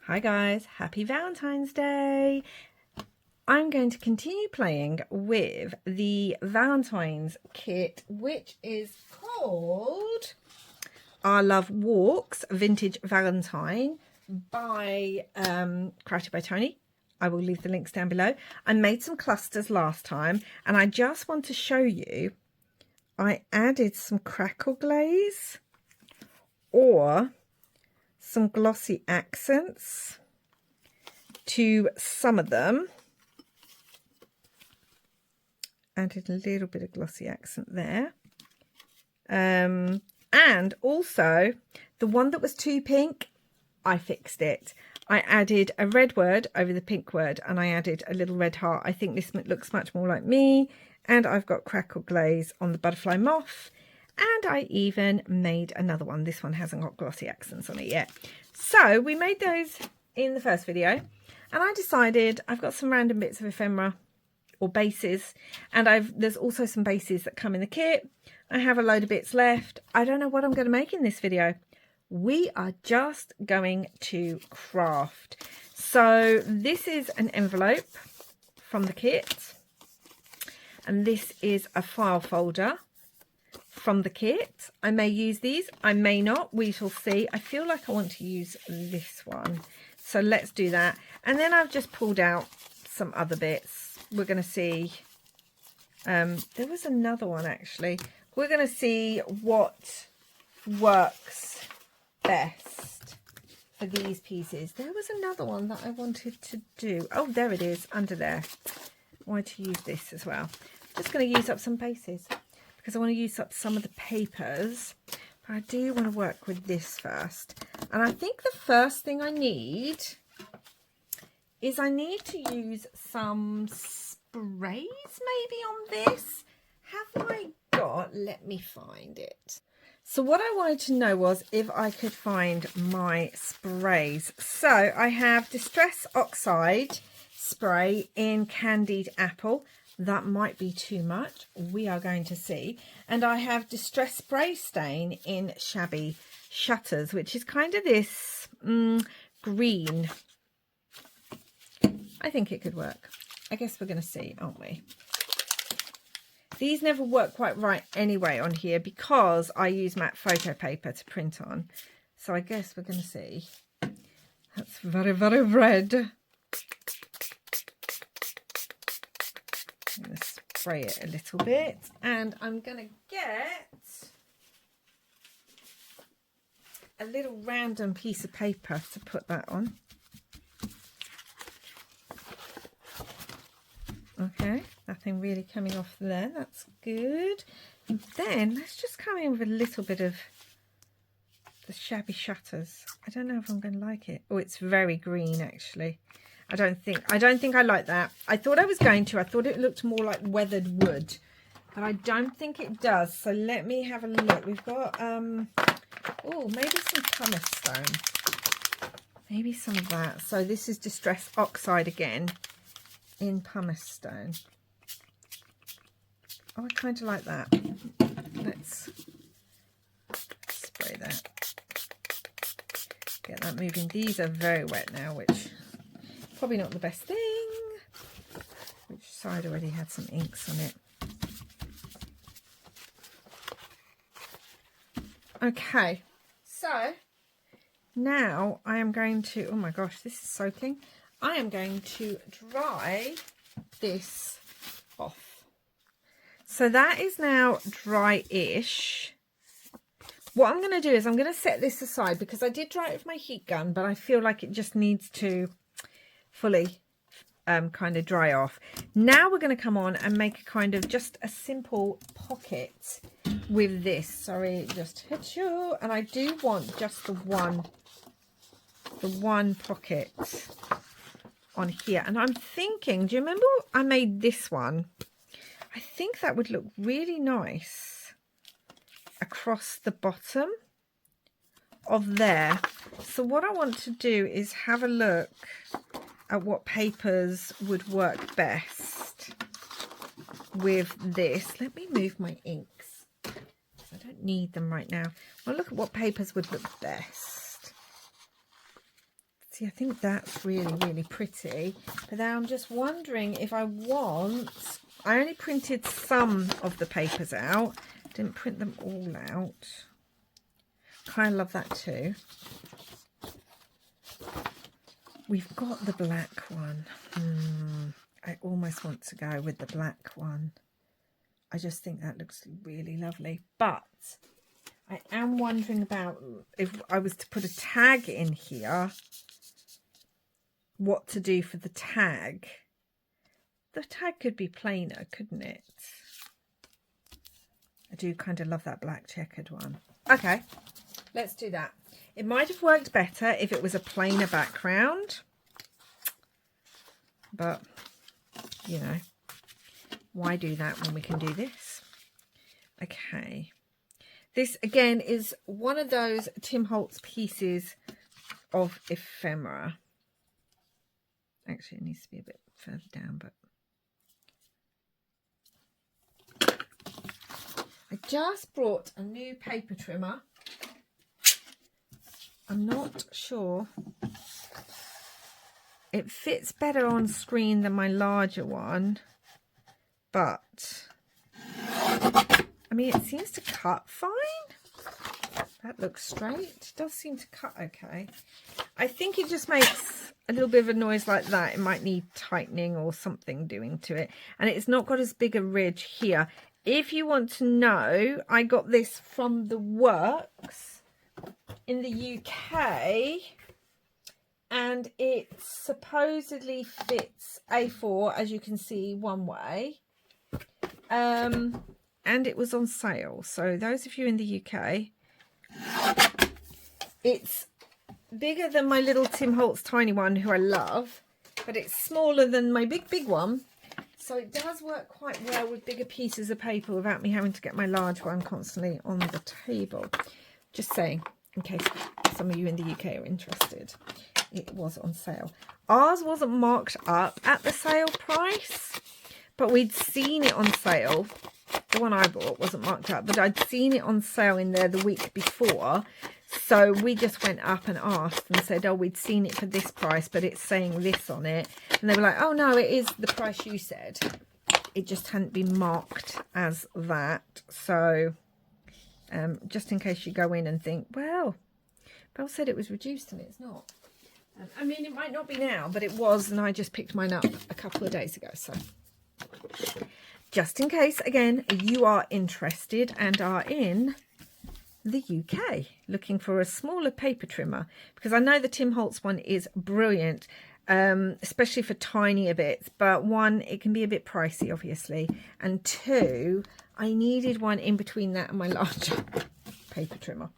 Hi guys, happy Valentine's Day. I'm going to continue playing with the Valentine's kit, which is called Our Love Walks Vintage Valentine by Crafted by Tony. I will leave the links down below. I made some clusters last time and I just want to show you I added some crackle glaze or some glossy accents to some of them. Added a little bit of glossy accent there. And also the one that was too pink, I fixed it. I added a red word over the pink word and I added a little red heart. I think this looks much more like me. And I've got crackle glaze on the butterfly moth. And I even made another one. This one hasn't got glossy accents on it yet. So we made those in the first video. And I decided I've got some random bits of ephemera or bases. And there's also some bases that come in the kit. I have a load of bits left. I don't know what I'm going to make in this video. We are just going to craft. So this is an envelope from the kit. And this is a file folder from the kit. I may use these, I may not, we shall see. I feel like I want to use this one, so let's do that. And then I've just pulled out some other bits. We're going to see, there was another one actually. We're going to see what works best for these pieces. There was another one that I wanted to do. Oh, there it is, under there. I wanted to use this as well. I'm just going to use up some bases because I want to use up some of the papers, but I do want to work with this first. And I think the first thing I need is I need to use some sprays maybe on this. Have I got, let me find it. So what I wanted to know was if I could find my sprays. So I have Distress Oxide spray in Candied Apple. That might be too much. We are going to see. And I have Distress Spray Stain in Shabby Shutters, which is kind of this green. I think it could work. I guess we're going to see, aren't we? These never work quite right anyway on here because I use matte photo paper to print on. So I guess we're going to see. That's very, very red. I'm going to spray it a little bit and I'm going to get a little random piece of paper to put that on. Okay, nothing really coming off there, that's good. And then let's just come in with a little bit of the Shabby Shutters. I don't know if I'm going to like it. Oh, it's very green actually. I don't think I like that. I thought I was going to. I thought it looked more like weathered wood, but I don't think it does. So let me have a look. We've got oh, maybe some pumice stone. Maybe some of that. So this is Distress Oxide again in pumice stone. Oh, I kind of like that. Let's spray that. Get that moving. These are very wet now, which probably not the best thing. Which side already had some inks on it. Okay, so now I am going to, oh my gosh, this is soaking. I am going to dry this off. So that is now dry-ish. What I'm going to do is I'm going to set this aside because I did dry it with my heat gun, but I feel like it just needs to fully kind of dry off. Now we're going to come on and make a kind of just a simple pocket with this. Sorry, just hit you. And I do want just the one pocket on here. And I'm thinking, do you remember I made this one? I think that would look really nice across the bottom of there. So what I want to do is have a look at what papers would work best with this. Let me move my inks. I don't need them right now. I'll look at what papers would look best See, I think that's really, really pretty. But then I'm just wondering if I want... I only printed some of the papers out. Didn't print them all out. Kind of love that too. We've got the black one. I almost want to go with the black one. I just think that looks really lovely. But I am wondering about if I was to put a tag in here, what to do for the tag. The tag could be plainer, couldn't it? I do kind of love that black checkered one. Okay, let's do that. It might have worked better if it was a plainer background. But, you know, why do that when we can do this? Okay. This, again, is one of those Tim Holtz pieces of ephemera. Actually, it needs to be a bit further down, but... I just brought a new paper trimmer. I'm not sure. It fits better on screen than my larger one, but I mean, it seems to cut fine. That looks straight. It does seem to cut okay. I think it just makes a little bit of a noise like that. It might need tightening or something doing to it. And it's not got as big a ridge here. If you want to know, I got this from the Works in the UK. And it supposedly fits A4, as you can see, one way. And it was on sale. So those of you in the UK, it's bigger than my little Tim Holtz tiny one, who I love. But it's smaller than my big one. So it does work quite well with bigger pieces of paper without me having to get my large one constantly on the table. Just saying, in case some of you in the UK are interested. It was on sale. Ours wasn't marked up at the sale price, but we'd seen it on sale. The one I bought wasn't marked up, but I'd seen it on sale in there the week before. So we just went up and asked and said, oh, we'd seen it for this price, but it's saying this on it. And they were like, oh, no, it is the price you said. It just hadn't been marked as that. So just in case you go in and think, well, Belle said it was reduced and it's not. I mean, it might not be now, but it was, and I just picked mine up a couple of days ago. So just in case, again, you are interested and are in the UK looking for a smaller paper trimmer, because I know the Tim Holtz one is brilliant, especially for tinier bits, but one, it can be a bit pricey, obviously, and two, I needed one in between that and my larger paper trimmer.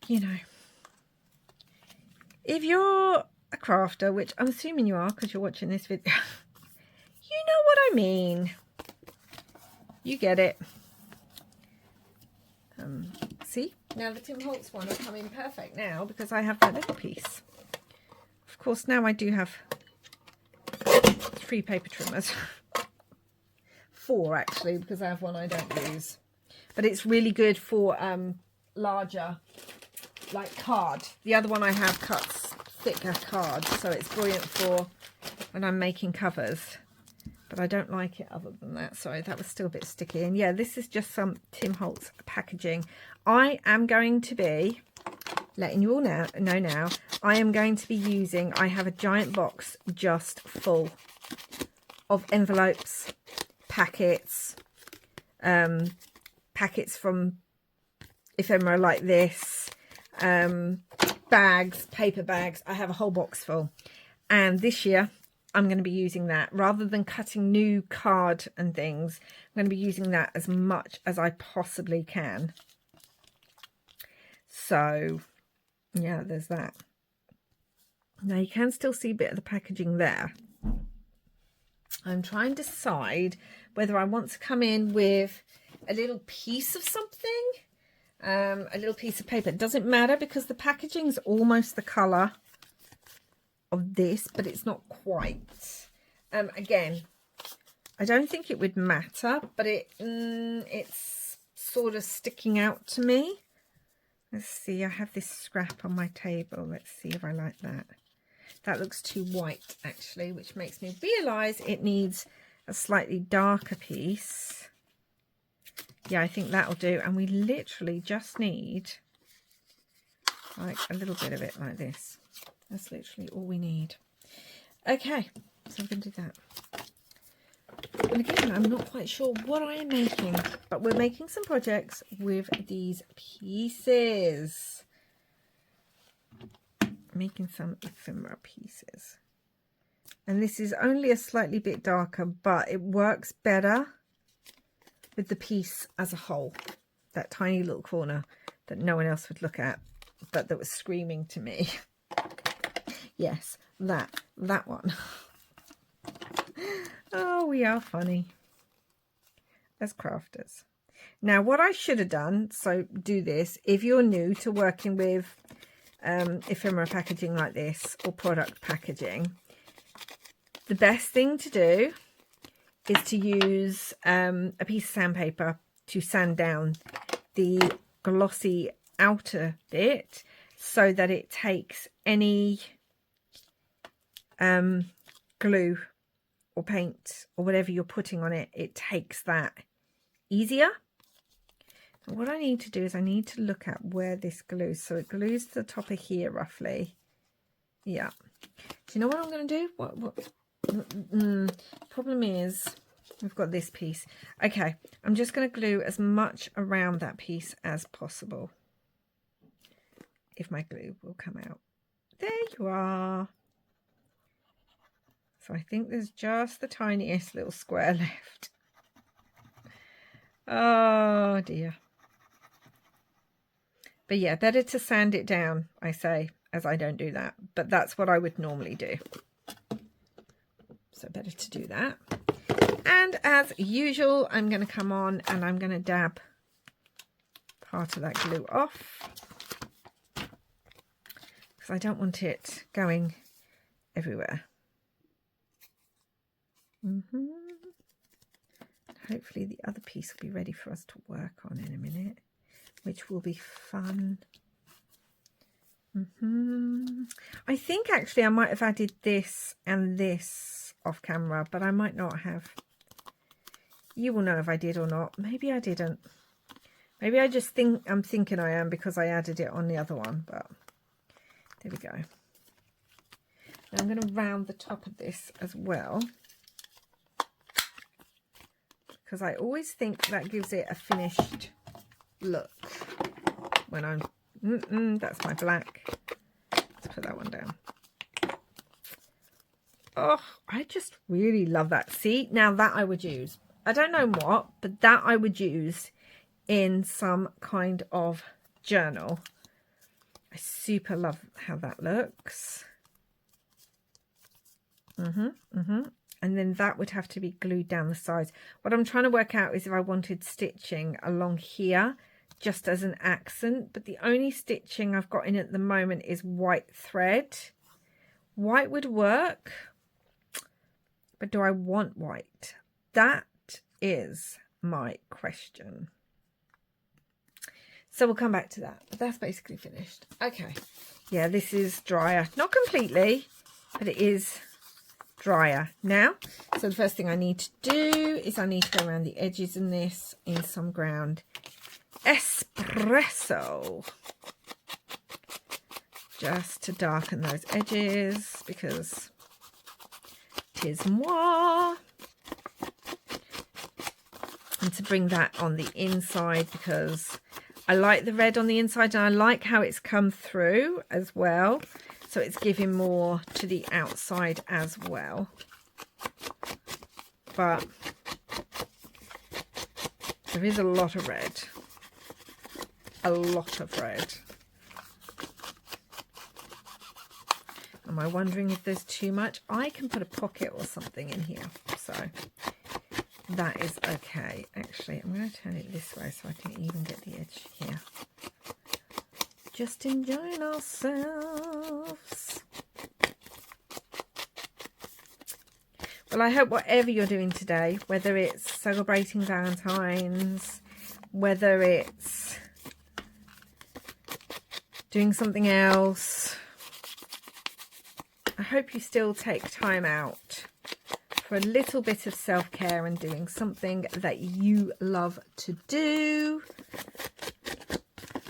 You know, if you're a crafter, which I'm assuming you are because you're watching this video, you know what I mean. You get it. See, now the Tim Holtz one will come in perfect now because I have that little piece. Of course, now I do have 3 paper trimmers. 4 actually, because I have one I don't use. But it's really good for larger, like card. The other one I have cuts thicker cards, so it's brilliant for when I'm making covers. But I don't like it other than that. Sorry, that was still a bit sticky. And yeah, this is just some Tim Holtz packaging. I am going to be letting you all know now, I am going to be using, I have a giant box just full of envelopes, packets, packets from ephemera like this, bags, paper bags. I have a whole box full. And this year, I'm going to be using that rather than cutting new card and things. I'm going to be using that as much as I possibly can. So, yeah, there's that. Now, you can still see a bit of the packaging there. I'm trying to decide whether I want to come in with a little piece of something, a little piece of paper. It doesn't matter because the packaging is almost the colour of this, but it's not quite. Again, I don't think it would matter, but it's sort of sticking out to me. Let's see, I have this scrap on my table. Let's see if I like that. That looks too white, actually, which makes me realise it needs a slightly darker piece. Yeah, I think that'll do. And we literally just need like a little bit of it like this. That's literally all we need. Okay, so I'm going to do that. And again, I'm not quite sure what I am making, but we're making some projects with these pieces. Making some ephemera pieces. And this is only a slightly bit darker, but it works better with the piece as a whole. That tiny little corner that no one else would look at, but that was screaming to me. Yes, that one. Oh, we are funny as crafters. Now, what I should have done, so do this, if you're new to working with ephemera packaging like this or product packaging, the best thing to do is to use a piece of sandpaper to sand down the glossy outer bit so that it takes any glue or paint or whatever you're putting on it, it takes that easier. And what I need to do is I need to look at where this glues. So it glues to the top of here roughly. Yeah. Do you know what I'm going to do? Problem is we've got this piece. Okay, I'm just going to glue as much around that piece as possible. If my glue will come out. There you are. So I think there's just the tiniest little square left. Oh dear. But yeah, better to sand it down, I say, as I don't do that. But that's what I would normally do. So better to do that. And as usual, I'm going to come on and I'm going to dab part of that glue off. Because I don't want it going everywhere. Hopefully the other piece will be ready for us to work on in a minute, which will be fun. I think actually I might have added this and this off camera, but I might not have. You will know if I did or not. Maybe I didn't. Maybe I just think I'm thinking I am because I added it on the other one, but there we go. Now I'm going to round the top of this as well, because I always think that gives it a finished look when I'm that's my black. Let's put that one down. Oh, I just really love that. See, now that I would use, I don't know what, but that I would use in some kind of journal. I super love how that looks. And then that would have to be glued down the sides. What I'm trying to work out is if I wanted stitching along here just as an accent, but the only stitching I've got in at the moment is white thread. White would work, but do I want white? That is my question. So we'll come back to that, but that's basically finished. Okay, yeah, this is drier, not completely, but it is drier now. So the first thing I need to do is I need to go around the edges in this in some ground espresso, just to darken those edges because tis moi, and to bring that on the inside because I like the red on the inside and I like how it's come through as well. So it's giving more to the outside as well. But there is a lot of red. A lot of red. Am I wondering if there's too much? I can put a pocket or something in here. So that is okay. Actually, I'm going to turn it this way so I can even get the edge here. Just enjoying ourselves. Well, I hope whatever you're doing today, whether it's celebrating Valentine's, whether it's doing something else. I hope you still take time out for a little bit of self-care and doing something that you love to do.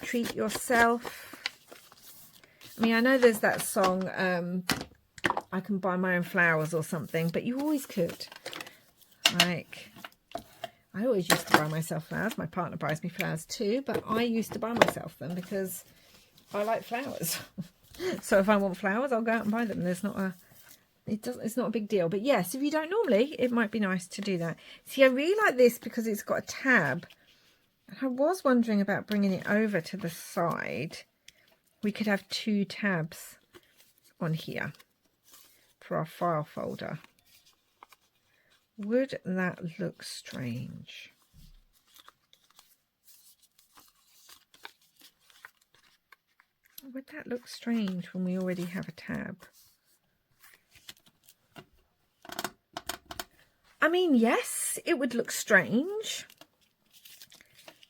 Treat yourself. I mean, I know there's that song, I can buy my own flowers or something, but you always could. Like, I always used to buy myself flowers. My partner buys me flowers too, but I used to buy myself them because I like flowers. So if I want flowers, I'll go out and buy them. There's not a, it's not a big deal. But yes, if you don't normally, it might be nice to do that. See, I really like this because it's got a tab. I was wondering about bringing it over to the side. We could have 2 tabs on here for our file folder. Would that look strange? Would that look strange when we already have a tab? I mean, yes, it would look strange.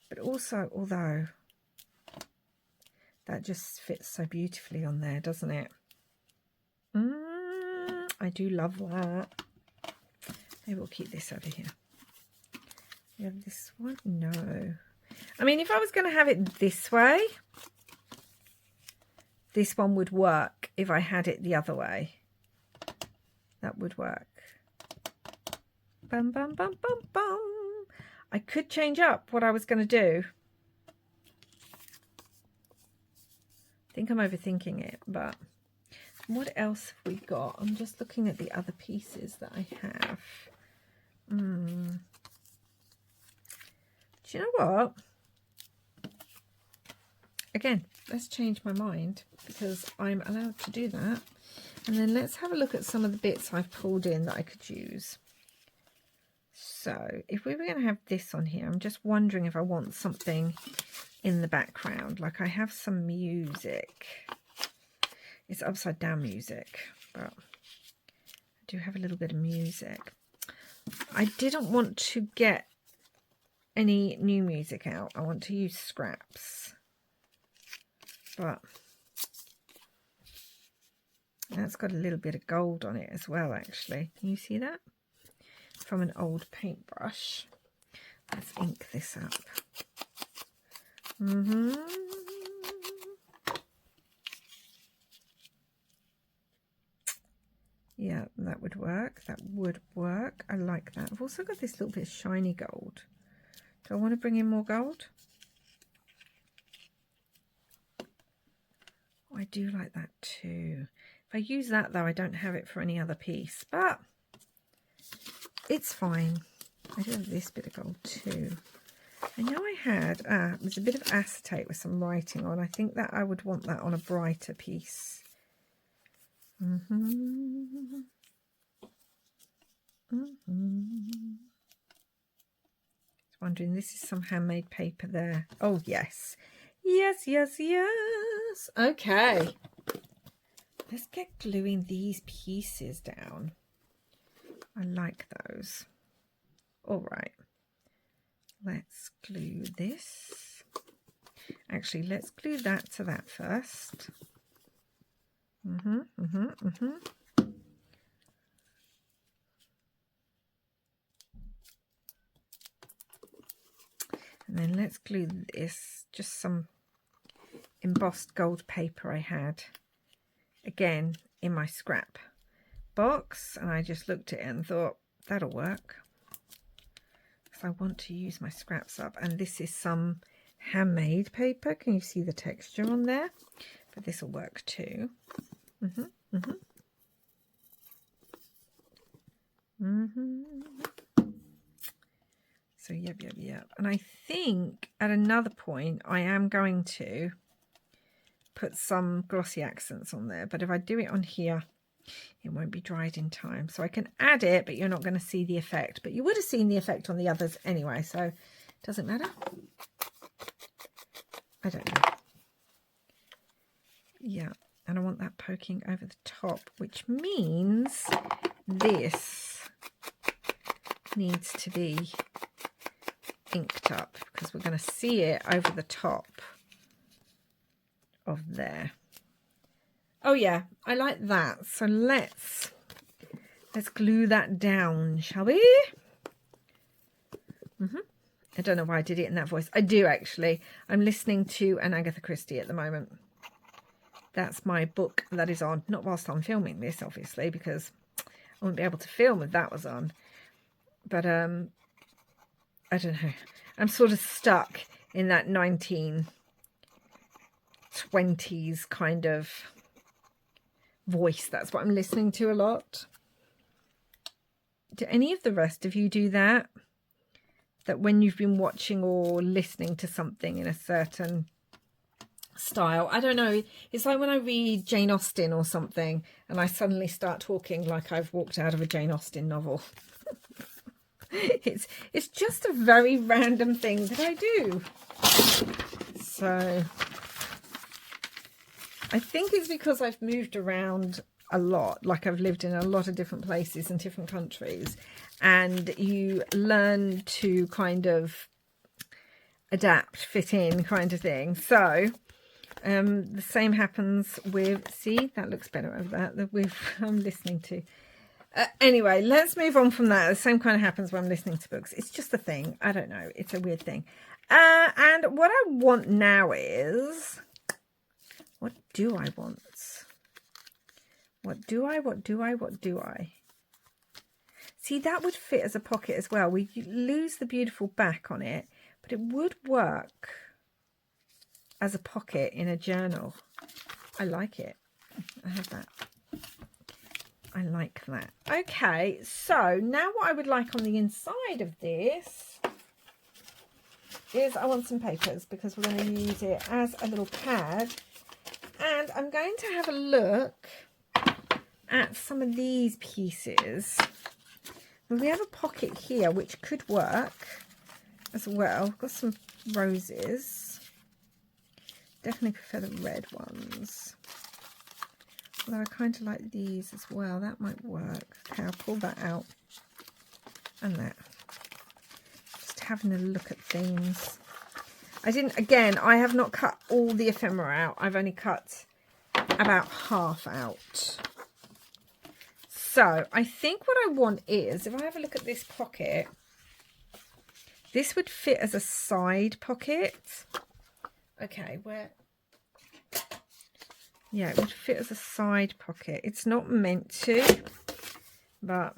But also, although that just fits so beautifully on there, doesn't it? I do love that. Maybe we'll keep this over here. We have this one. No. I mean, if I was going to have it this way, this one would work. If I had it the other way, that would work. Bum, bum, bum, bum, bum. I could change up what I was going to do. I think I'm overthinking it, but what else have we got? I'm just looking at the other pieces that I have. Do you know what? Again, let's change my mind because I'm allowed to do that. And then let's have a look at some of the bits I've pulled in that I could use. So if we were going to have this on here, I'm just wondering if I want something in the background. Like I have some music. It's upside down music, but I do have a little bit of music. I didn't want to get any new music out. I want to use scraps. But that's got a little bit of gold on it as well, actually. Can you see that? From an old paintbrush. Let's ink this up. Yeah, that would work. That would work. I like that. I've also got this little bit of shiny gold. Do I want to bring in more gold? Oh, I do like that too. If I use that though, I don't have it for any other piece, but it's fine. I do have this bit of gold too. I know I had, there's a bit of acetate with some writing on. I think that I would want that on a brighter piece. Just wondering, this is some handmade paper there. Oh, yes. Yes, yes, yes. Okay. Let's get gluing these pieces down. I like those. All right. Let's glue this. Actually, let's glue that to that first. And then let's glue this, just some embossed gold paper I had, again, in my scrap box. And I just looked at it and thought, that'll work. Because I want to use my scraps up. And this is some handmade paper. Can you see the texture on there? But this will work too. So yep. And I think at another point I am going to put some glossy accents on there. But if I do it on here, it won't be dried in time. So I can add it, but you're not going to see the effect. But you would have seen the effect on the others anyway, so it doesn't matter. I don't know. Yeah, and I want that poking over the top, which means this needs to be inked up because we're going to see it over the top of there. Oh yeah, I like that. So let's glue that down, shall we? I don't know why I did it in that voice. I do actually. I'm listening to an Agatha Christie at the moment. That's my book that is on. Not whilst I'm filming this, obviously, because I wouldn't be able to film if that was on. But I don't know. I'm sort of stuck in that 1920s kind of voice. That's what I'm listening to a lot. Do any of the rest of you do that? That when you've been watching or listening to something in a certain style, I don't know, it's like when I read Jane Austen or something and I suddenly start talking like I've walked out of a Jane Austen novel. It's just a very random thing that I do. So I think it's because I've moved around a lot, like I've lived in a lot of different places and different countries, and you learn to kind of adapt, fit in kind of thing. So the same happens with, see, that looks better over that with I'm listening to. Anyway, let's move on from that. The same kind of happens when I'm listening to books. It's just a thing. I don't know. It's a weird thing. And what I want now is, what do I want? What do I? See, that would fit as a pocket as well. We lose the beautiful back on it, but it would work as a pocket in a journal. I like it. I have that. I like that. Okay, so now what I would like on the inside of this is I want some papers, because we're going to use it as a little pad. And I'm going to have a look at some of these pieces. We have a pocket here which could work as well. I've got some roses. Definitely prefer the red ones. Although I kind of like these as well. That might work. Okay, I'll pull that out. And that. Just having a look at things. I have not cut all the ephemera out. I've only cut about half out. So I think what I want is, if I have a look at this pocket, this would fit as a side pocket. Okay, where? Yeah, it would fit as a side pocket. It's not meant to, but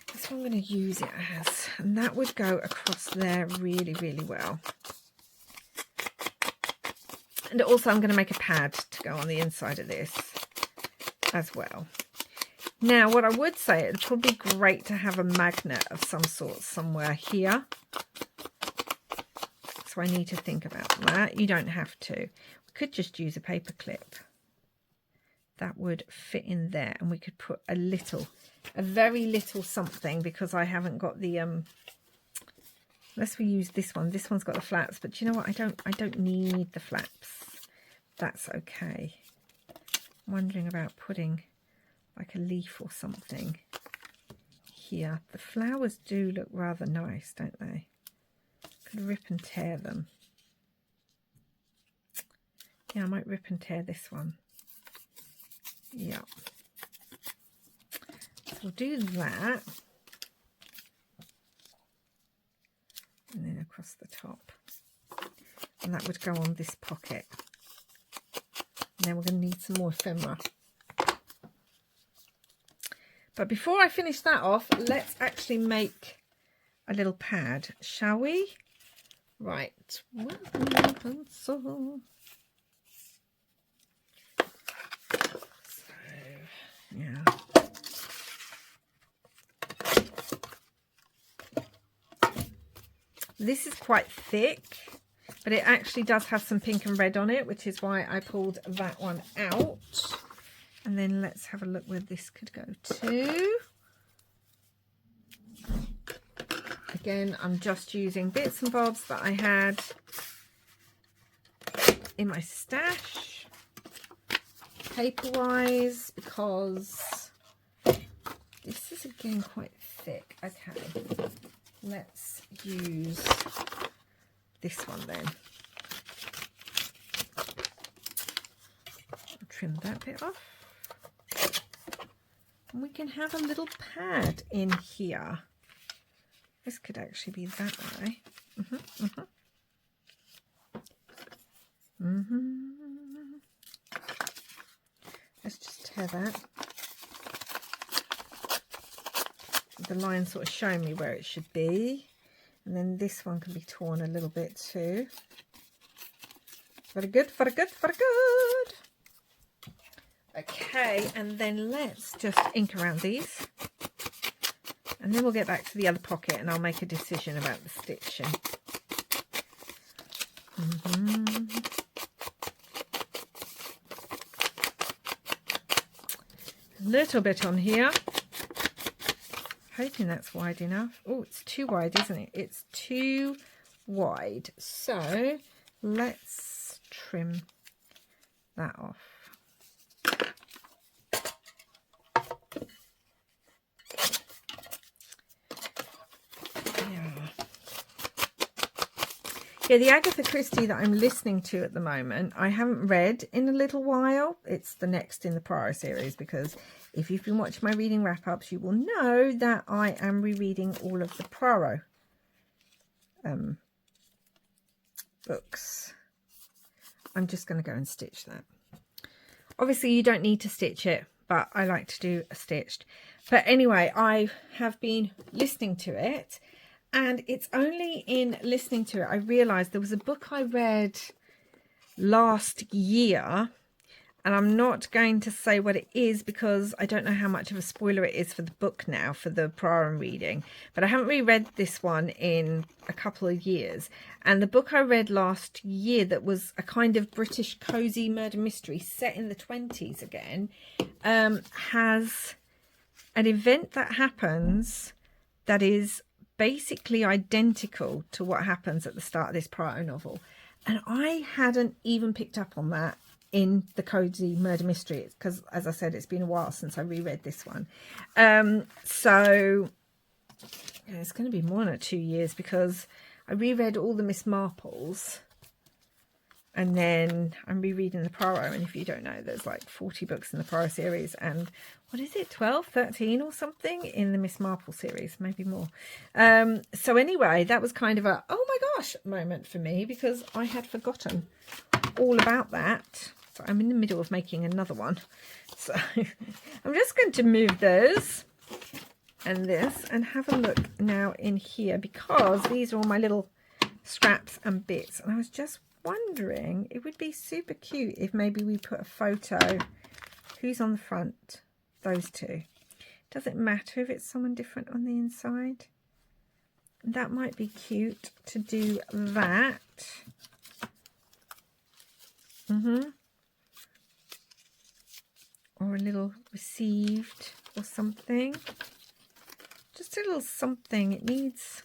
that's what I'm going to use it as. And that would go across there really, really well. And also I'm going to make a pad to go on the inside of this as well. Now, what I would say, it'd probably be great to have a magnet of some sort somewhere here. So I need to think about that. You don't have to. We could just use a paper clip. That would fit in there, and we could put a very little something, because I haven't got the unless we use this one. This one's got the flaps, but you know what? I don't need the flaps. That's okay. I'm wondering about putting like a leaf or something here. The flowers do look rather nice, don't they? Could rip and tear them. Yeah, I might rip and tear this one. Yeah. So we'll do that. And then across the top. And that would go on this pocket. And then we're going to need some more ephemera. But before I finish that off, let's actually make a little pad, shall we? Right. Pencil. So, yeah. This is quite thick, but it actually does have some pink and red on it, which is why I pulled that one out. And then let's have a look where this could go to. Again, I'm just using bits and bobs that I had in my stash, paper-wise, because this is again quite thick. Okay, let's use this one then. trim that bit off. And we can have a little pad in here. This could actually be that way. Let's just tear that. The line sort of showing me where it should be. And then this one can be torn a little bit too. Very good, very good, very good. Okay, and then let's just ink around these. And then we'll get back to the other pocket and I'll make a decision about the stitching. A little bit on here. Hoping that's wide enough. Oh, it's too wide, isn't it? It's too wide. So let's trim that off. Yeah, the Agatha Christie that I'm listening to at the moment, I haven't read in a little while. It's the next in the Prior series, because if you've been watching my reading wrap-ups, you will know that I am rereading all of the Poirot books. I'm just going to go and stitch that. Obviously, you don't need to stitch it, but I like to do a stitched. But anyway, I have been listening to it. And it's only in listening to it I realised there was a book I read last year, and I'm not going to say what it is because I don't know how much of a spoiler it is for the book now, for the prior I'm reading. But I haven't reread this one in a couple of years. And the book I read last year that was a kind of British cosy murder mystery set in the 20s again, has an event that happens that is basically identical to what happens at the start of this Prior novel, and I hadn't even picked up on that in the cozy murder mystery because, as I said, it's been a while since I reread this one. So yeah, it's going to be more than 2 years because I reread all the Miss Marples and then I'm rereading the Poirot, and if you don't know, there's like 40 books in the Poirot series, and what is it, 12, 13 or something in the Miss Marple series, maybe more. So anyway, that was kind of a, oh my gosh moment for me because I had forgotten all about that. So I'm in the middle of making another one. So I'm just going to move those and this and have a look now in here because these are all my little scraps and bits. And I was just wondering, it would be super cute if maybe we put a photo. Who's on the front? Those two. Does it matter if it's someone different on the inside? That might be cute to do that. Or a little received or something. Just a little something. It needs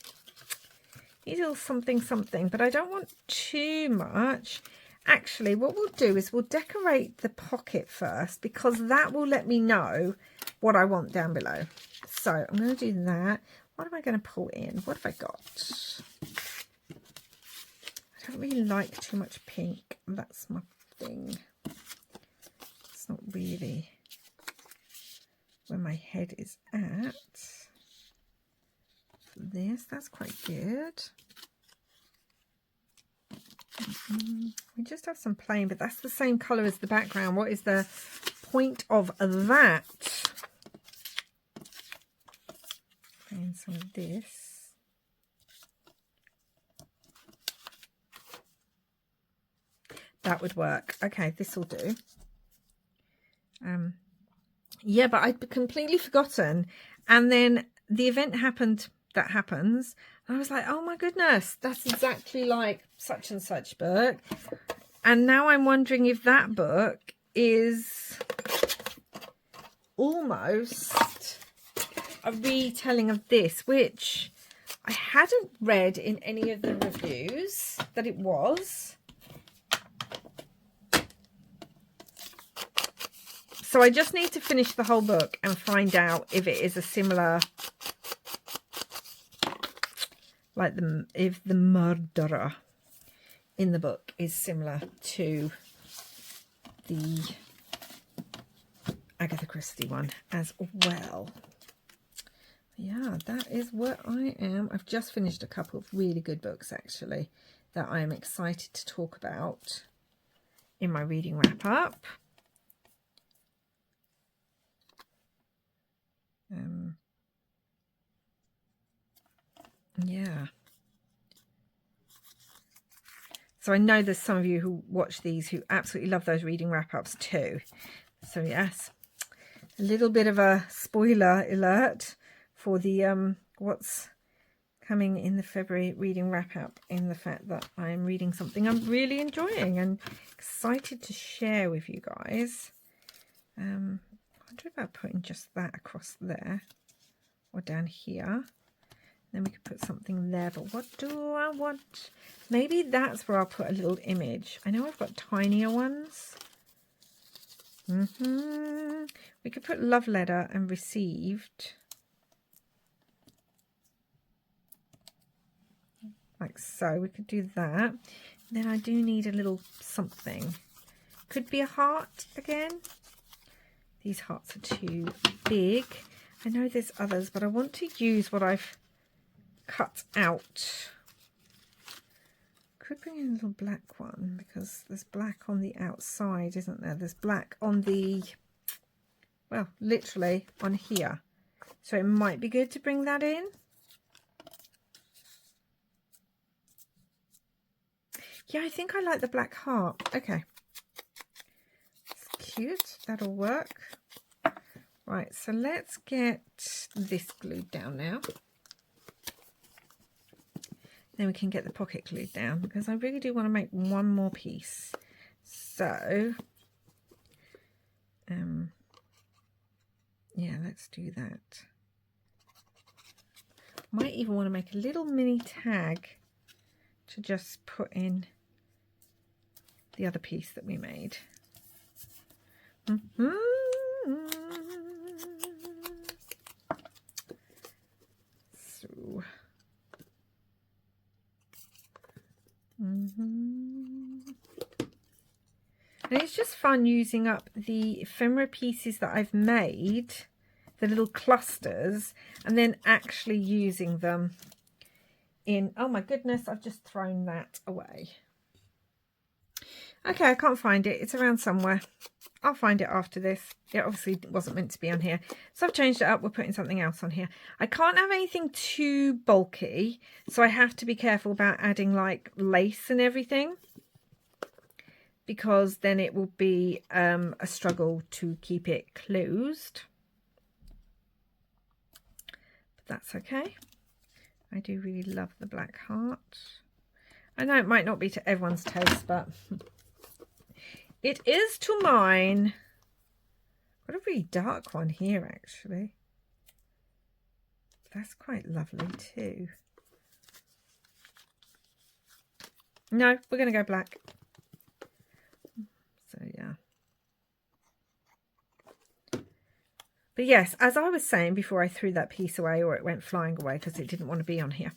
a little something, but I don't want too much. Actually, what we'll do is we'll decorate the pocket first because that will let me know what I want down below. So I'm going to do that. What am I going to pull in? What have I got? I don't really like too much pink. That's my thing. It's not really where my head is at. That's quite good. We just have some plain, but that's the same colour as the background. What is the point of that? And some of this. That would work. Okay, this will do. Yeah, but I'd completely forgotten. And then the event happened that happens. And I was like, oh my goodness, that's exactly like such and such book. And now I'm wondering if that book is almost a retelling of this, which I hadn't read in any of the reviews that it was. So I just need to finish the whole book and find out if it is a similar, like if the murderer in the book is similar to the Agatha Christie one as well. Yeah, that is what I am. I've just finished a couple of really good books, actually, that I am excited to talk about in my reading wrap-up. Yeah. So I know there's some of you who watch these who absolutely love those reading wrap-ups too. So yes, a little bit of a spoiler alert for the what's coming in the February reading wrap-up, in the fact that I'm reading something I'm really enjoying and excited to share with you guys. I wonder about putting just that across there or down here. Then we could put something there, but what do I want? Maybe that's where I'll put a little image. I know I've got tinier ones. We could put love letter and received. Like so. We could do that. Then I do need a little something. Could be a heart again. These hearts are too big. I know there's others, but I want to use what I've cut out. Could bring in a little black one, because there's black on the outside, isn't there? There's black on the, well, literally on here. So it might be good to bring that in. Yeah, I think I like the black heart. Okay. It's cute. That'll work. Right, so let's get this glued down now. Then we can get the pocket glued down, because I really do want to make one more piece. So, yeah, let's do that. Might even want to make a little mini tag to just put in the other piece that we made. So. And it's just fun using up the ephemera pieces that I've made, the little clusters, and then actually using them in, oh my goodness, I've just thrown that away. Okay, I can't find it. It's around somewhere. I'll find it after this. It obviously wasn't meant to be on here. So I've changed it up. We're putting something else on here. I can't have anything too bulky, so I have to be careful about adding like lace and everything, because then it will be a struggle to keep it closed. But that's okay. I do really love the black heart. I know it might not be to everyone's taste, but it is to mine. Got a really dark one here, actually. That's quite lovely too. No, we're going to go black. So, yeah. But yes, as I was saying before I threw that piece away, or it went flying away because it didn't want to be on here.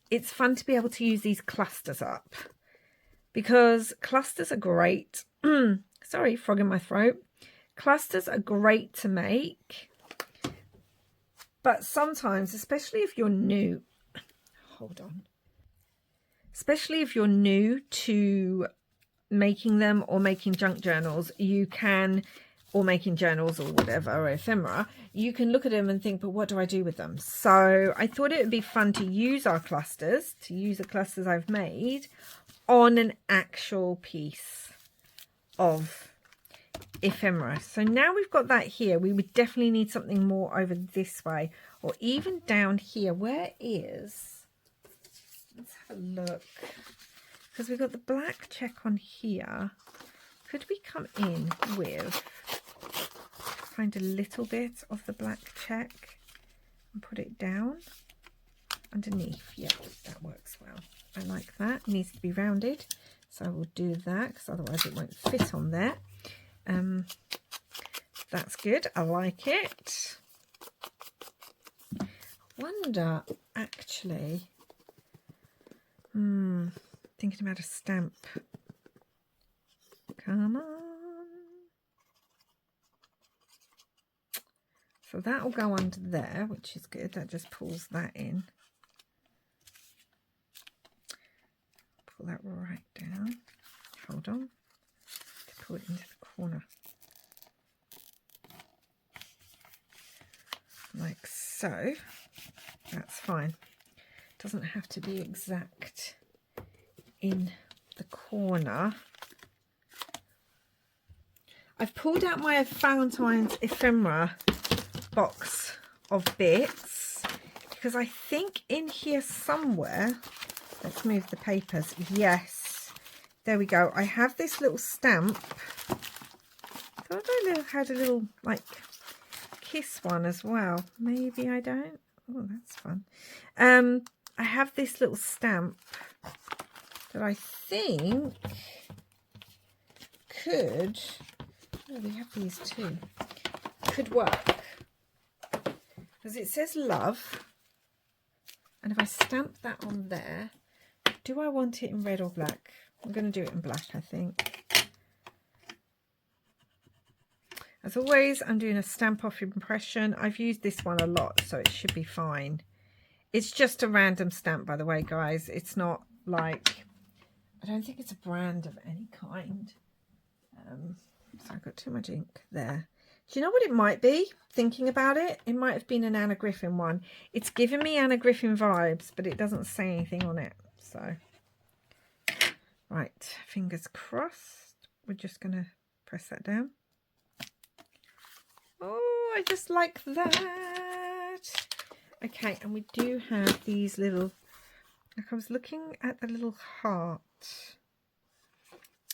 It's fun to be able to use these clusters up, because clusters are great. Sorry, frog in my throat. Clusters are great to make, but sometimes, especially if you're new, hold on, especially if you're new to making them or making junk journals, you can, or making journals or whatever, or ephemera, you can look at them and think, but what do I do with them? So I thought it would be fun to use our clusters, to use the clusters I've made on an actual piece of ephemera. So now we've got that here, we would definitely need something more over this way, or even down here. Where is, let's have a look, because we've got the black check on here. Could we come in with, find a little bit of the black check and put it down underneath? Yeah, that works well. I like that. It needs to be rounded, so I will do that, because otherwise it won't fit on there. That's good. I like it. Wonder, actually, thinking about a stamp. Come on. So that will go under there, which is good. That just pulls that in. Pull that right down. Hold on. To pull it into the corner. Like so. That's fine. Doesn't have to be exact in the corner. I've pulled out my Valentine's Ephemera box of bits because I think in here somewhere, let's move the papers. Yes, there we go. I have this little stamp. I thought I had a little like kiss one as well. Maybe I don't. Oh, that's fun. I have this little stamp that I think could, oh, we have these too, could work. Because it says love. And if I stamp that on there, do I want it in red or black? I'm going to do it in black, I think. As always, I'm doing a stamp off impression. I've used this one a lot, so it should be fine. It's just a random stamp, by the way, guys. It's not like, I don't think it's a brand of any kind. So I've got too much ink there. Do you know what it might be? Thinking about it, it might have been an Anna Griffin one. It's giving me Anna Griffin vibes, but it doesn't say anything on it. So, right, fingers crossed. We're just going to press that down. Oh, I just like that. Okay, and we do have these little, like I was looking at the little heart.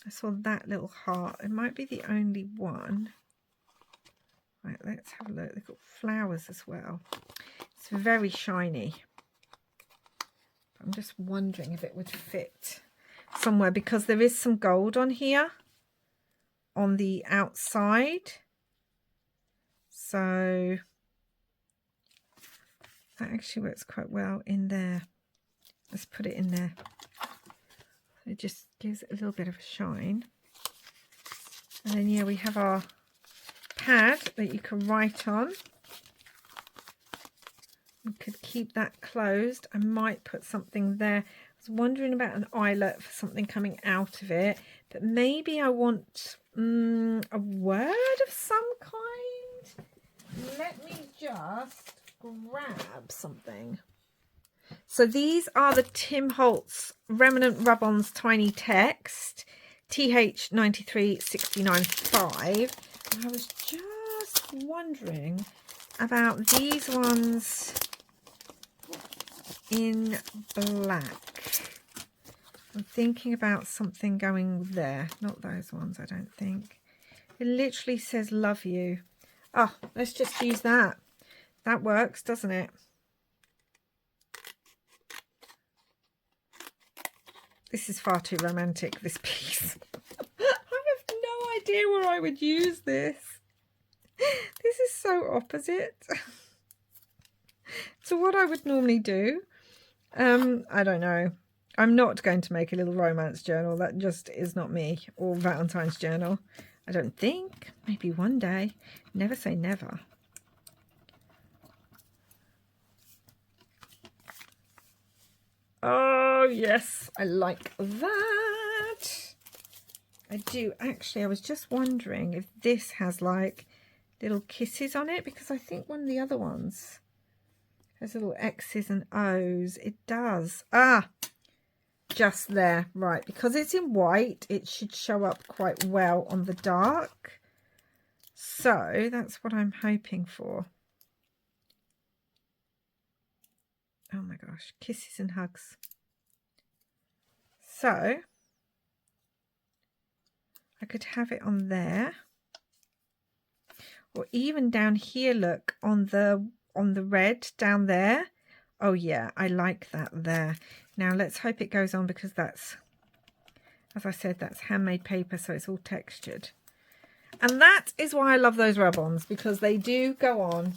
I saw that little heart. It might be the only one. Right, let's have a look. They've got flowers as well. It's very shiny. I'm just wondering if it would fit somewhere because there is some gold on here on the outside. So that actually works quite well in there. Let's put it in there. It just gives it a little bit of a shine. And then, yeah, we have our pad that you can write on. We could keep that closed. I might put something there. I was wondering about an eyelet for something coming out of it. But maybe I want a word of some kind. Let me just grab something. So these are the Tim Holtz Remnant Rub-Ons Tiny Text, TH93695. And I was just wondering about these ones in black. I'm thinking about something going there. Not those ones, I don't think. It literally says love you. Oh, let's just use that. That works, doesn't it? This is far too romantic, this piece. I have no idea where I would use this. This is so opposite to what I would normally do. I don't know. I'm not going to make a little romance journal. That just is not me. Or Valentine's journal. I don't think. Maybe one day. Never say never. Oh, yes. I like that. I do. Actually, I was just wondering if this has like little kisses on it. Because I think one of the other ones has little X's and O's. It does. Ah, just there. Right. Because it's in white, it should show up quite well on the dark. So that's what I'm hoping for. Oh my gosh, kisses and hugs. So I could have it on there, or even down here. Look on the red down there. Oh yeah, I like that there. Now let's hope it goes on because that's, as I said, that's handmade paper, so it's all textured. And that is why I love those rub-ons, because they do go on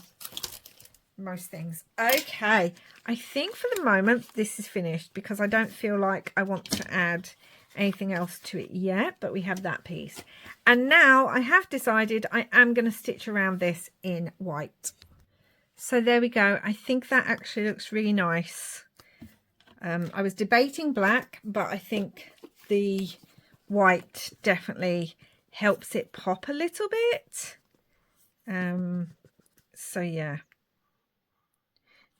most things. Okay, I think for the moment this is finished because I don't feel like I want to add anything else to it yet, but we have that piece. And now I have decided I am going to stitch around this in white. So there we go. I think that actually looks really nice. I was debating black, but I think the white definitely helps it pop a little bit. So yeah.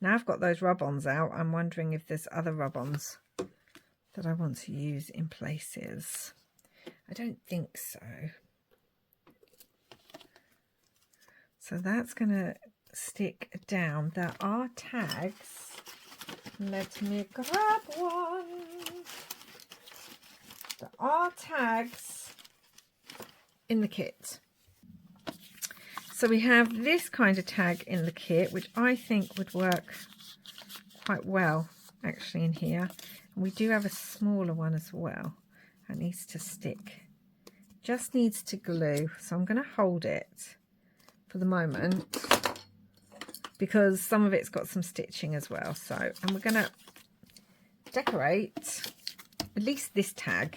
Now I've got those rub-ons out, I'm wondering if there's other rub-ons that I want to use in places. I don't think so. So that's going to stick down. There are tags. Let me grab one. There are tags in the kit. So we have this kind of tag in the kit, which I think would work quite well actually in here. And we do have a smaller one as well that needs to stick. Just needs to glue. So I'm going to hold it for the moment because some of it's got some stitching as well. So, and we're going to decorate at least this tag.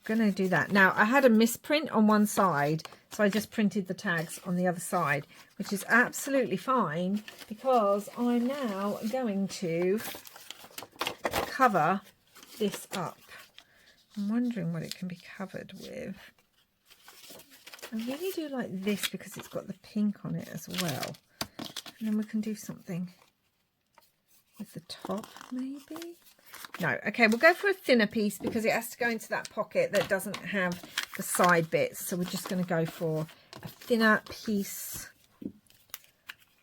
I'm going to do that. Now I had a misprint on one side, so I just printed the tags on the other side, which is absolutely fine because I'm now going to cover this up. I'm wondering what it can be covered with. I really do like this because it's got the pink on it as well. And then we can do something with the top maybe. No, okay, we'll go for a thinner piece because it has to go into that pocket that doesn't have the side bits. So we're just going to go for a thinner piece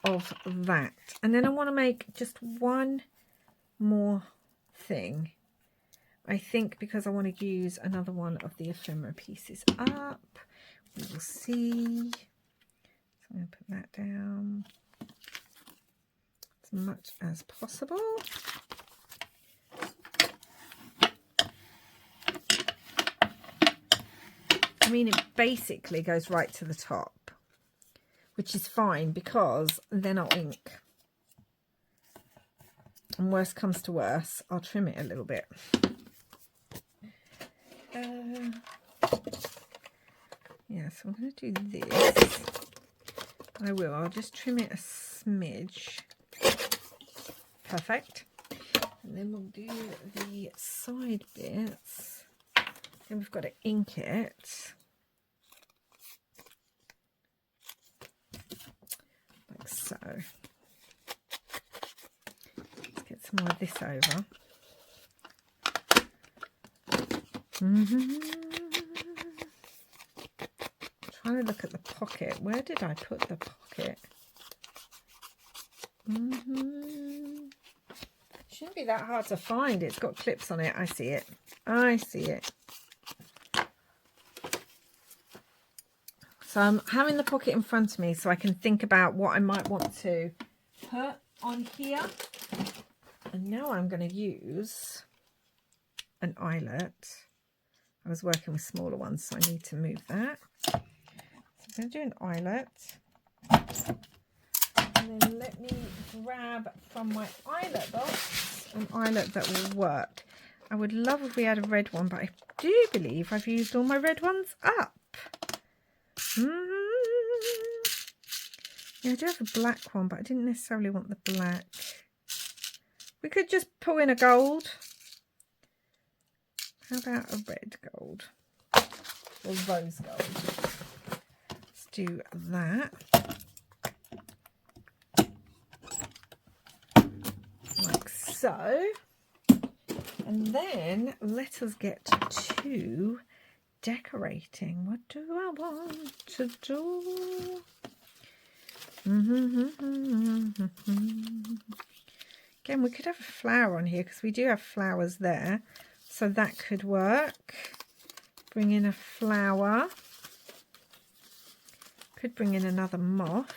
of that. And then I want to make just one more thing. I think because I want to use another one of the ephemera pieces up. We will see. So I'm going to put that down as much as possible. I mean, it basically goes right to the top, which is fine because then I'll ink. And worst comes to worst, I'll trim it a little bit. Yeah, so I'm going to do this. I'll just trim it a smidge. Perfect. And then we'll do the side bits. Then we've got to ink it. Like so. Let's get some more of this over. Trying to look at the pocket. Where did I put the pocket? Shouldn't be that hard to find. It's got clips on it. I see it. I see it. So I'm having the pocket in front of me so I can think about what I might want to put on here. And now I'm going to use an eyelet. I was working with smaller ones, so I need to move that. So I'm going to do an eyelet. And then let me grab from my eyelet box an eyelet that will work. I would love if we had a red one, but I do believe I've used all my red ones up. Yeah, I do have a black one, but I didn't necessarily want the black. We could just pull in a gold. How about a red gold? Or rose gold. Let's do that. Like so. And then let us get to decorating. What do I want to do? Again, we could have a flower on here because we do have flowers there. So that could work. Bring in a flower. Could bring in another moth.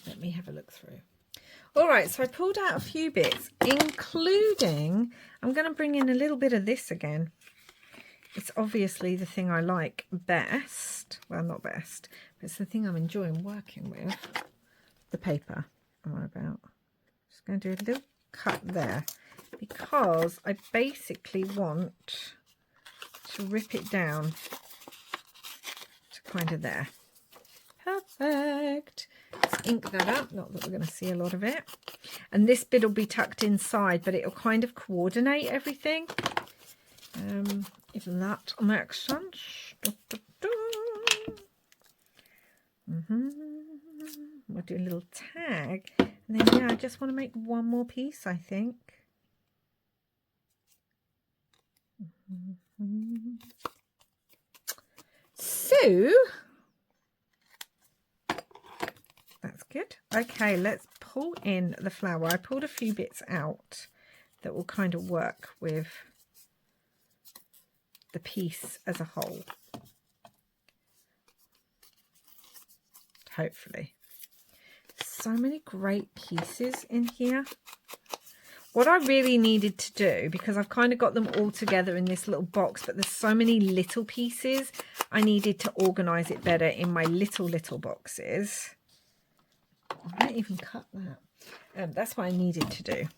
Let me have a look through. All right, so I pulled out a few bits, including, I'm going to bring in a little bit of this again. It's obviously the thing I like best. Well, not best, but it's the thing I'm enjoying working with. The paper I'm on about. Just going to do a little cut there because I basically want to rip it down to kind of there. Perfect. It's ink that up, not that we're going to see a lot of it. And this bit will be tucked inside, but it'll kind of coordinate everything. If that makes sense. We'll do a little tag. And then, yeah, I just want to make one more piece, I think. So, that's good. Okay, let's pull in the flower. I pulled a few bits out that will kind of work with the piece as a whole. Hopefully. So many great pieces in here. What I really needed to do, because I've kind of got them all together in this little box, but there's so many little pieces, I needed to organise it better in my little boxes. I might even cut that. That's what I needed to do.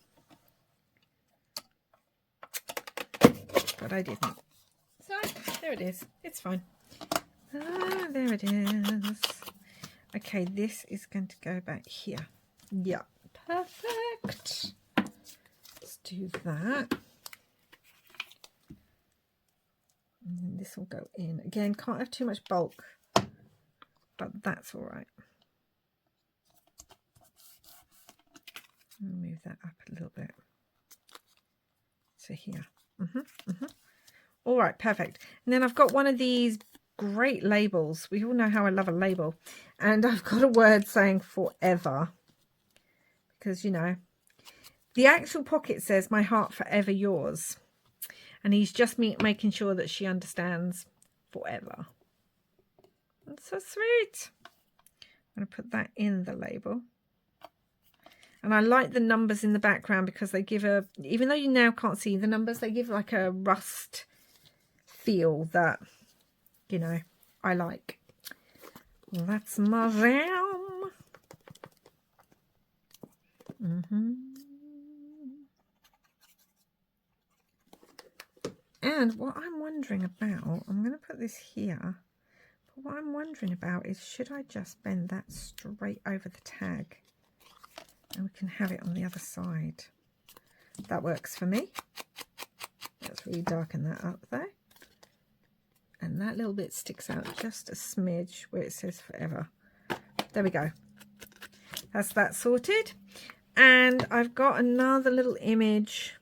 But I didn't. So, there it is. It's fine. Ah, there it is. Okay, this is going to go back here. Yeah, perfect. Let's do that. And then this will go in. Again, can't have too much bulk, but that's all right. Move that up a little bit to here. All right, perfect. And then I've got one of these great labels. We all know how I love a label. And I've got a word saying forever. Because, you know, the actual pocket says, "My heart forever yours." And he's just making sure that she understands forever. That's so sweet. I'm going to put that in the label. And I like the numbers in the background because they give a, even though you now can't see the numbers, they give like a rust feel that, you know, I like. That's my jam. And what I'm wondering about, I'm going to put this here, but what I'm wondering about is, should I just bend that straight over the tag? And we can have it on the other side. That works for me. Let's really darken that up though. And that little bit sticks out just a smidge where it says forever. There we go. That's that sorted. And I've got another little image.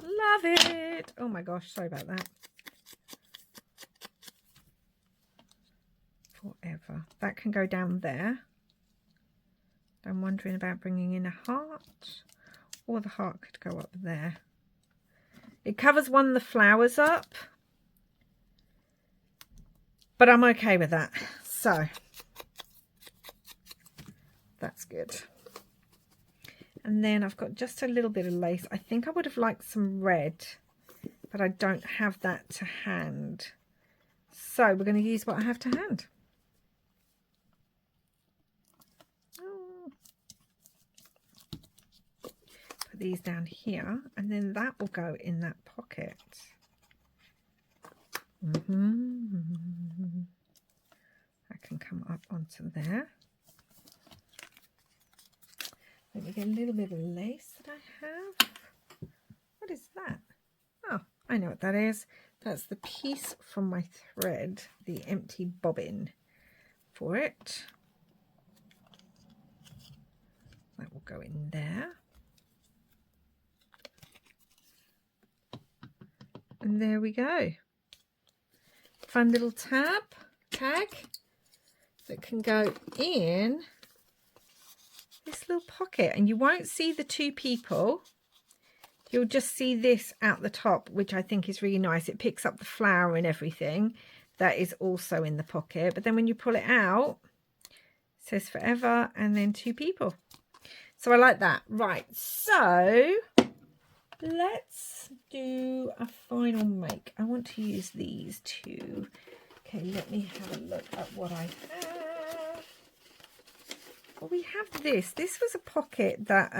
Love it. Oh my gosh, sorry about that. Forever. That can go down there. I'm wondering about bringing in a heart, or the heart could go up there. It covers one of the flowers up, but I'm okay with that. So that's good. And then I've got just a little bit of lace. I think I would have liked some red, but I don't have that to hand. So we're going to use what I have to hand. Put these down here, and then that will go in that pocket. That can come up onto there. Let me get a little bit of lace that I have. What is that? Oh, I know what that is. That's the piece from my thread, the empty bobbin for it. That will go in there. And there we go. Fun little tag that can go in this little pocket, and you won't see the two people. You'll just see this out the top, which I think is really nice. It picks up the flower and everything that is also in the pocket, but then when you pull it out, it says forever and then two people. So I like that. Right, so let's do a final make. I want to use these two. Okay, let me have a look at what I have. Well, we have this. This was a pocket that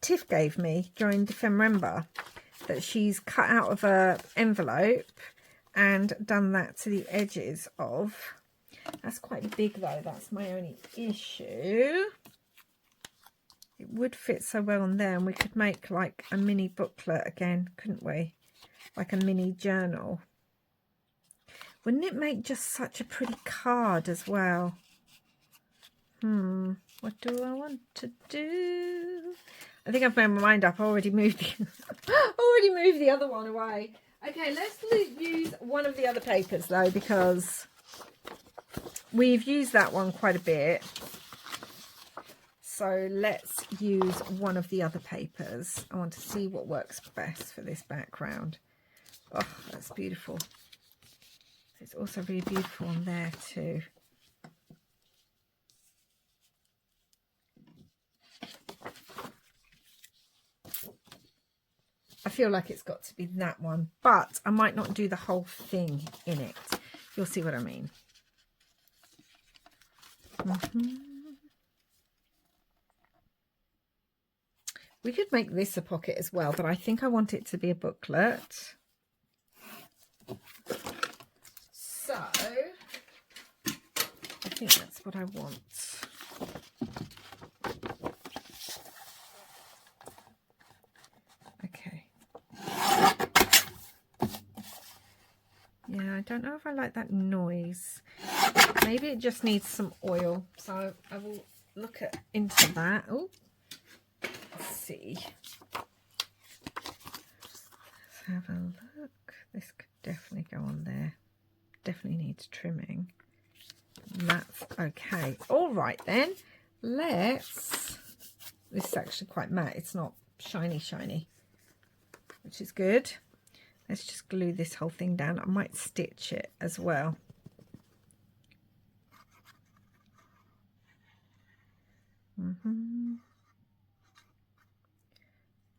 Tiff gave me during Ephemera, that she's cut out of an envelope and done that to the edges of. That's quite big though, that's my only issue. It would fit so well on there, and we could make like a mini booklet again, couldn't we? Like a mini journal. Wouldn't it make just such a pretty card as well? What do I want to do? I think I've made my mind up. I already moved the other one away. Okay, let's use one of the other papers though, because we've used that one quite a bit. So let's use one of the other papers. I want to see what works best for this background. Oh, that's beautiful. It's also really beautiful on there too. I feel like it's got to be that one, but I might not do the whole thing in it. You'll see what I mean. We could make this a pocket as well, but I think I want it to be a booklet. So I think that's what I want. Okay. Yeah, I don't know if I like that noise. Maybe it just needs some oil. So I will look into that. Oh, let's see. Let's have a look. This could definitely go on there. Definitely needs trimming. That's okay. All right then. This is actually quite matte. It's not shiny, which is good. Let's just glue this whole thing down. I might stitch it as well.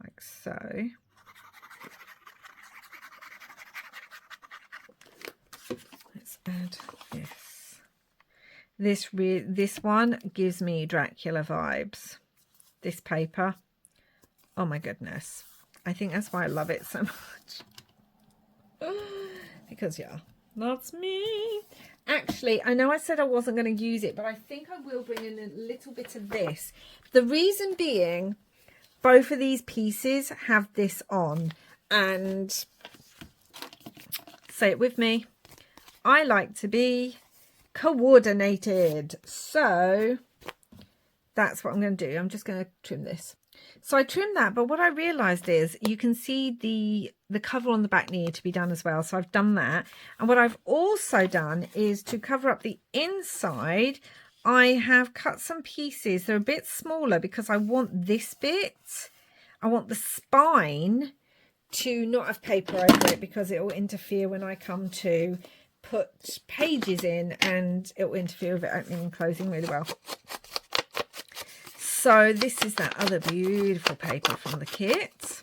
Like so. Let's add this. This one gives me Dracula vibes. This paper. Oh my goodness. I think that's why I love it so much. Because yeah, that's me. Actually, I know I said I wasn't going to use it, but I think I will bring in a little bit of this. The reason being, both of these pieces have this on, and say it with me, I like to be coordinated. So that's what I'm going to do. I'm just going to trim this. So I trimmed that, but what I realized is you can see the cover on the back needed to be done as well. So I've done that. And what I've also done is to cover up the inside, I have cut some pieces. They're a bit smaller because I want this bit. I want the spine to not have paper over it because it will interfere when I come to put pages in, and it will interfere with it opening and closing really well. So this is that other beautiful paper from the kit.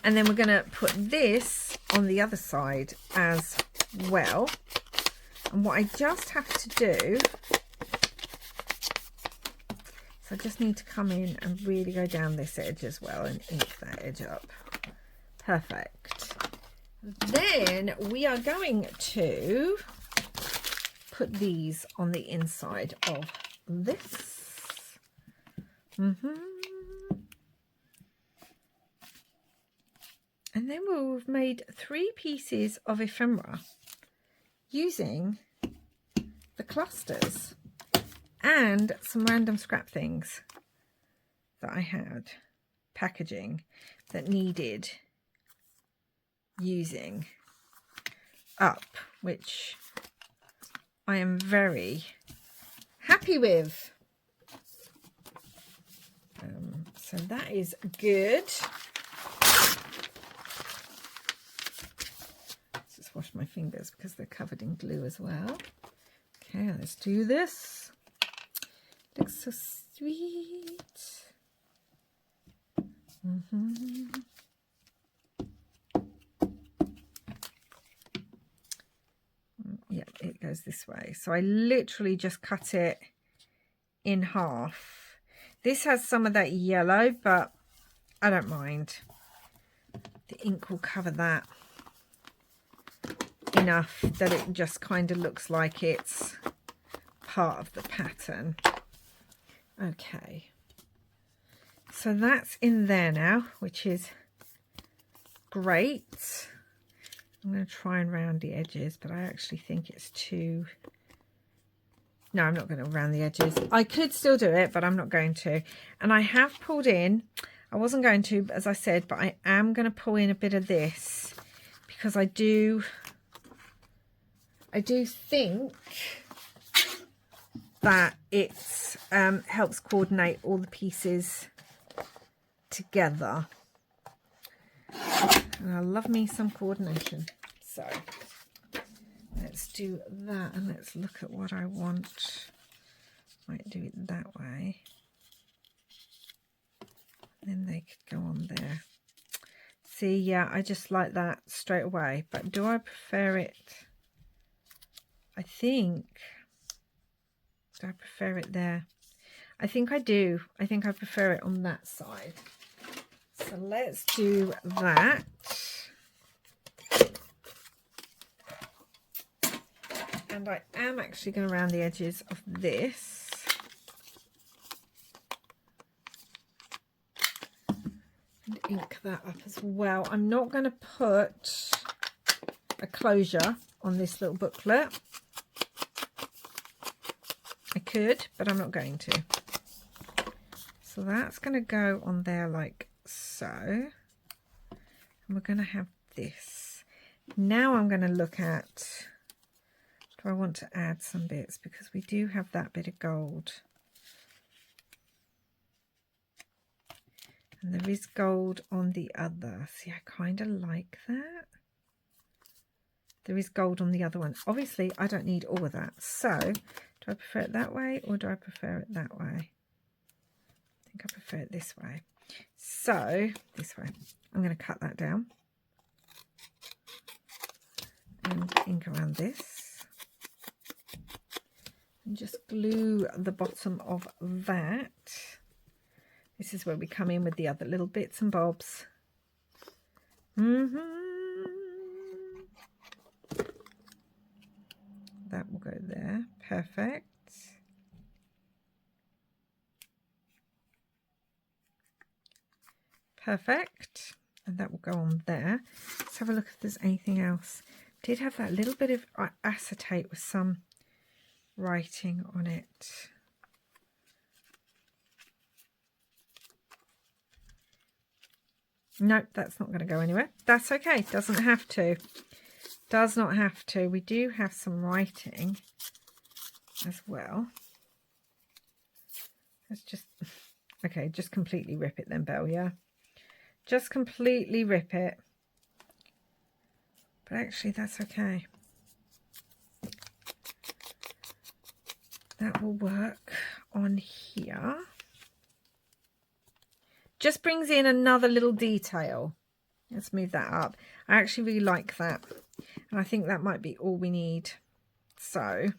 And then we're going to put this on the other side as well. And what I just have to do, so I just need to come in and really go down this edge as well and ink that edge up. Perfect. Then we are going to put these on the inside of this. And then we've made 3 pieces of ephemera using the clusters and some random scrap things that I had packaging that needed using up, which I am very happy with. So that is good. Let's just wash my fingers because they're covered in glue as well. Okay, let's do this. Looks so sweet. Yeah, it goes this way. So I literally just cut it in half. This has some of that yellow, but I don't mind. The ink will cover that enough that it just kind of looks like it's part of the pattern. Okay, so that's in there now, which is great. I'm going to try and round the edges, but I actually think it's too... No, I'm not going to round the edges. I could still do it, but I'm not going to. And I have pulled in, I wasn't going to, as I said, but I am going to pull in a bit of this because I do think that it helps coordinate all the pieces together. And I love me some coordination. So let's do that and let's look at what I want. Might do it that way. Then they could go on there. See, yeah, I just like that straight away. But do I prefer it? I think... Do I prefer it there? I think I do. I think I prefer it on that side. So let's do that. And I am actually going to round the edges of this. And ink that up as well. I'm not going to put a closure on this little booklet. I could, but I'm not going to. So that's going to go on there like so. And we're going to have this. Now I'm going to look at, do I want to add some bits? Because we do have that bit of gold. And there is gold on the other. See, I kind of like that. There is gold on the other one. Obviously, I don't need all of that. So, do I prefer it that way or do I prefer it that way? I think I prefer it this way. So, this way. I'm going to cut that down. And ink around this. And just glue the bottom of that. This is where we come in with the other little bits and bobs. That will go there. Perfect. Perfect. And that will go on there. Let's have a look if there's anything else. Did have that little bit of acetate with some writing on it. Nope, that's not going to go anywhere. That's okay. Doesn't have to. Does not have to. We do have some writing as well. Let's just... Okay, just completely rip it then, Belle, yeah? Just completely rip it. But actually, that's okay. That will work on here. Just brings in another little detail. Let's move that up. I actually really like that. And I think that might be all we need. So,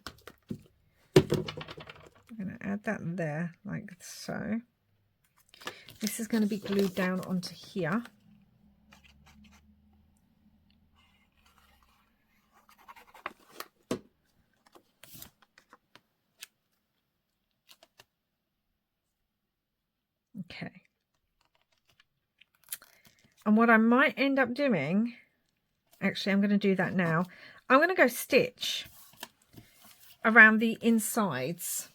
I'm going to add that there, like so. This is going to be glued down onto here. Okay. And what I might end up doing, actually I'm going to do that now. I'm going to go stitch around the insides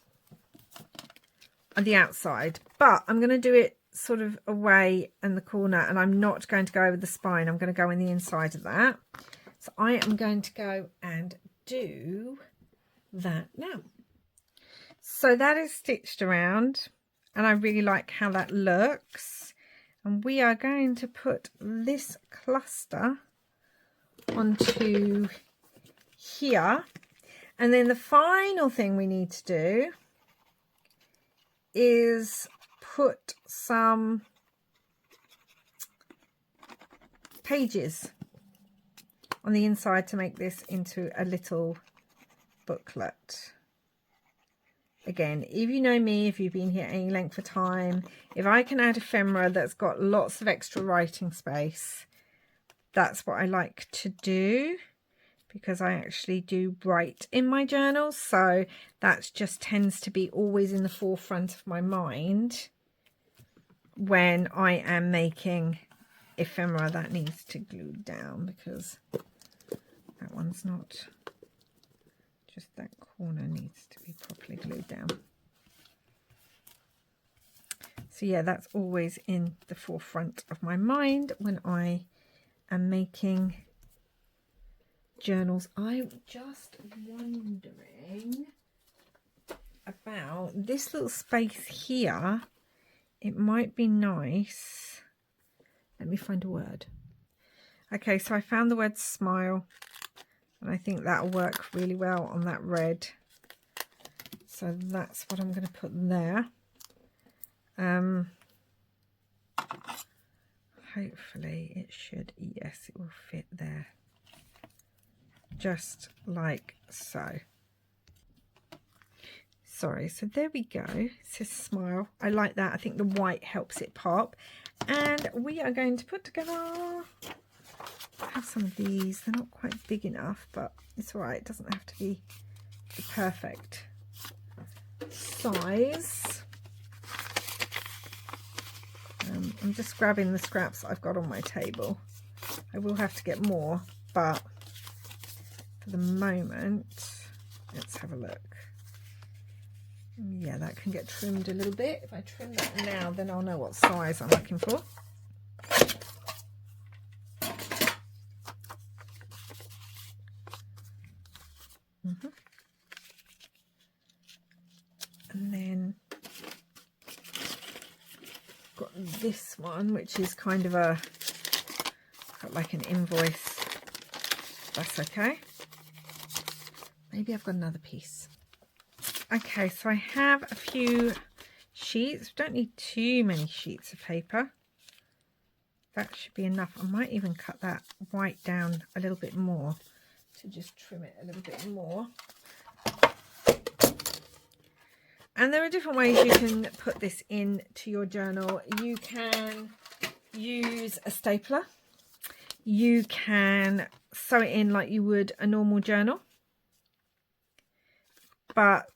and the outside, but I'm going to do it sort of away in the corner, and I'm not going to go over the spine. I'm going to go in the inside of that. So I am going to go and do that now. So that is stitched around, and I really like how that looks. And we are going to put this cluster onto here. And then the final thing we need to do is put some pages on the inside to make this into a little booklet. Again, if you know me, if you've been here any length of time, if I can add ephemera that's got lots of extra writing space, that's what I like to do. because I actually do write in my journals, so that just tends to be always in the forefront of my mind when I am making ephemera. That needs to glue down because that one's not, just that corner needs to be properly glued down. So yeah, that's always in the forefront of my mind when I am making journals. I'm just wondering about this little space here. It might be nice. Let me find a word. Okay, so I found the word smile, and I think that'll work really well on that red. So that's what I'm going to put there. Hopefully it should, yes, it will fit there. Just like so. Sorry, so there we go. It says smile. I like that. I think the white helps it pop. And we are going to put together, I have some of these. They're not quite big enough, but it's all right. It doesn't have to be the perfect size. I'm just grabbing the scraps I've got on my table. I will have to get more, but for the moment, let's have a look. Yeah, that can get trimmed a little bit. If I trim that now, then I'll know what size I'm looking for. And then got this one, which is kind of a, got like an invoice. That's okay. Maybe I've got another piece. Okay, so I have a few sheets. We don't need too many sheets of paper. That should be enough. I might even cut that white down a little bit more to just trim it a little bit more. And there are different ways you can put this into your journal. You can use a stapler. You can sew it in like you would a normal journal. But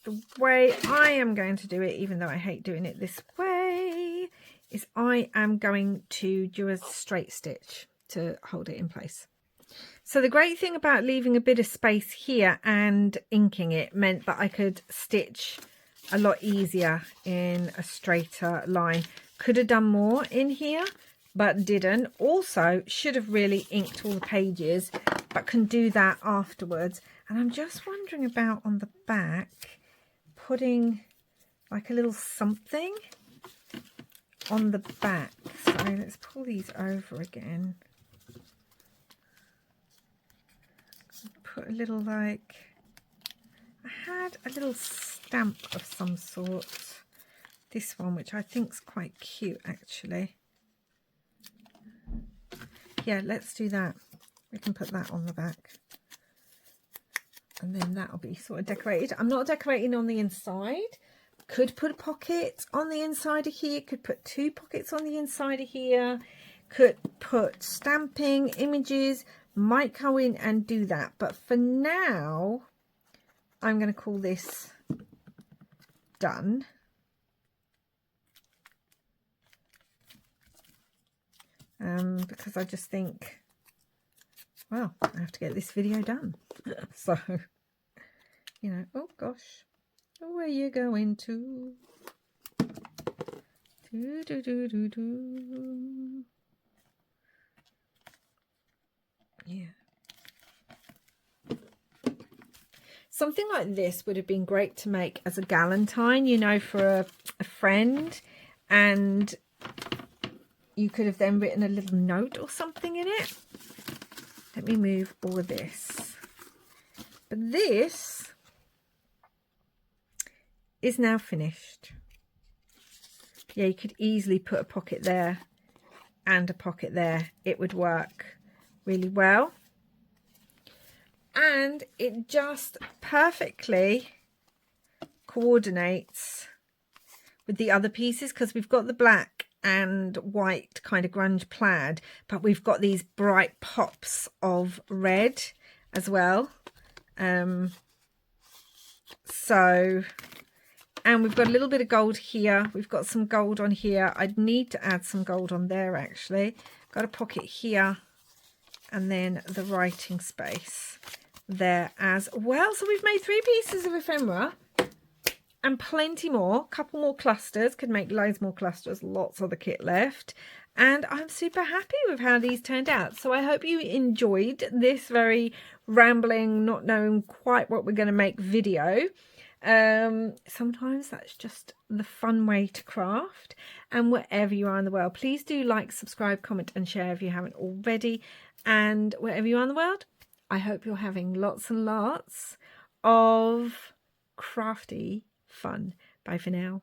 the way I am going to do it, even though I hate doing it this way, is I am going to do a straight stitch to hold it in place. So the great thing about leaving a bit of space here and inking it meant that I could stitch a lot easier in a straighter line. Could have done more in here, but didn't. Also, should have really inked all the pages, but can do that afterwards. And I'm just wondering about on the back, putting like a little something on the back. So let's pull these over again. Put a little, like, I had a little stamp of some sort. This one, which I think is quite cute actually. Yeah, let's do that. We can put that on the back. And then that'll be sort of decorated. I'm not decorating on the inside. Could put a pocket on the inside of here. Could put 2 pockets on the inside of here. Could put stamping, images. Might go in and do that. But for now, I'm going to call this done. Because I just think, well, I have to get this video done. So, you know, oh gosh, where are you going to? Do, do, do, do, do. Yeah. Something like this would have been great to make as a Valentine, you know, for a friend, and you could have then written a little note or something in it. Let me move all of this. But this is now finished. Yeah, you could easily put a pocket there and a pocket there. It would work really well. And it just perfectly coordinates with the other pieces, because we've got the black and white kind of grunge plaid, but we've got these bright pops of red as well. And we've got a little bit of gold here. We've got some gold on here. I'd need to add some gold on there actually. Got a pocket here, and then the writing space there as well. So we've made 3 pieces of ephemera and plenty more. A couple more clusters, could make loads more clusters, lots of the kit left. And I'm super happy with how these turned out. So I hope you enjoyed this very rambling, not knowing quite what we're going to make video. Sometimes that's just the fun way to craft. And wherever you are in the world, please do like, subscribe, comment and share if you haven't already. And wherever you are in the world, I hope you're having lots and lots of crafty fun. Bye for now.